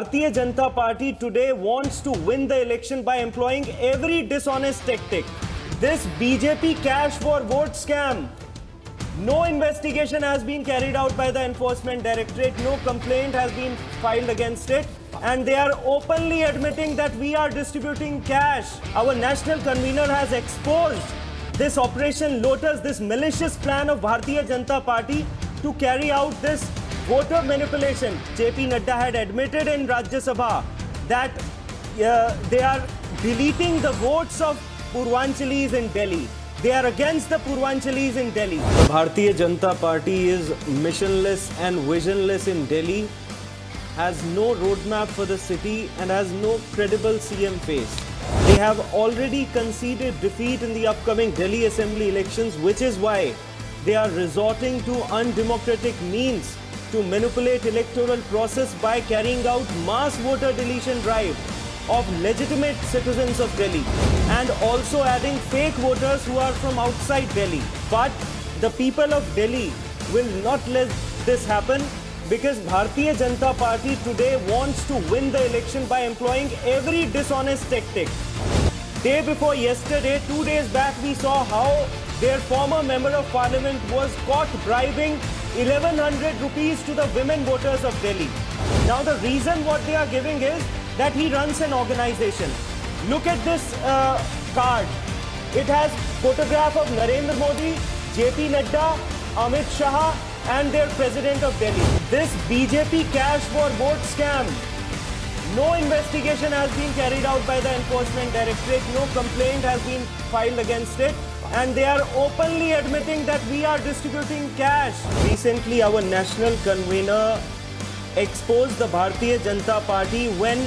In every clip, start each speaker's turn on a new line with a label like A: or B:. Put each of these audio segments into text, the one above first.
A: Bharatiya Janata Party today wants to win the election by employing every dishonest tactic. This BJP cash for vote scam. No investigation has been carried out by the Enforcement Directorate. No complaint has been filed against it. And they are openly admitting that we are distributing cash. Our national convener has exposed this Operation Lotus, this malicious plan of Bharatiya Janata Party to carry out this voter manipulation. JP Nadda had admitted in Rajya Sabha that they are deleting the votes of Purvanchalis in Delhi. They are against the Purvanchalis in Delhi. The Bharatiya Janata Party is missionless and visionless in Delhi, has no roadmap for the city and has no credible CM face. They have already conceded defeat in the upcoming Delhi Assembly elections, which is why they are resorting to undemocratic means to manipulate electoral process by carrying out mass voter deletion drive of legitimate citizens of Delhi and also adding fake voters who are from outside Delhi. But the people of Delhi will not let this happen because Bharatiya Janata Party today wants to win the election by employing every dishonest tactic. Day before yesterday, 2 days back, we saw how their former member of parliament was caught bribing 1100 rupees to the women voters of Delhi. Now the reason what they are giving is that he runs an organization. Look at this card. It has photograph of Narendra Modi, JP Nadda, Amit Shah and their president of Delhi. This BJP cash for vote scam. No investigation has been carried out by the Enforcement Directorate. No complaint has been filed against it. And they are openly admitting that we are distributing cash. Recently, our national convener exposed the Bharatiya Janata Party when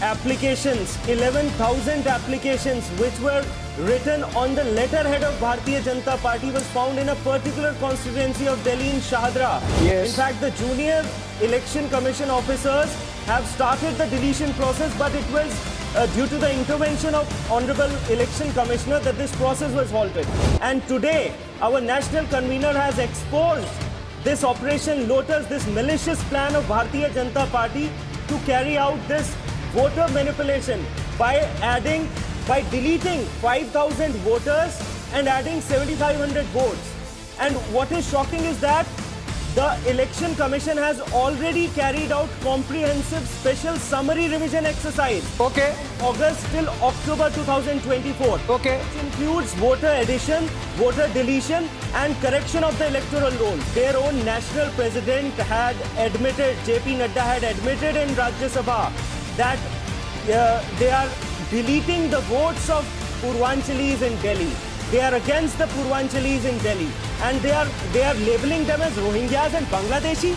A: applications, 11,000 applications which were written on the letterhead of Bharatiya Janata Party was found in a particular constituency of Delhi in Shahadra.
B: Yes.
A: In fact, the junior election commission officers have started the deletion process, but it was due to the intervention of Honorable Election Commissioner that this process was halted. And today, our national convener has exposed this Operation Lotus, this malicious plan of Bharatiya Janata Party to carry out this voter manipulation by deleting 5,000 voters and adding 7,500 votes. And what is shocking is that the Election Commission has already carried out comprehensive special summary revision exercise.
B: Okay.
A: August till October 2024.
B: Okay.
A: Which includes voter addition, voter deletion and correction of the electoral roll. Their own national president had admitted, JP Nadda had admitted in Rajya Sabha that they are deleting the votes of Purvanchalis in Delhi. They are against the Purvanchalis in Delhi and they are labeling them as Rohingyas and Bangladeshi.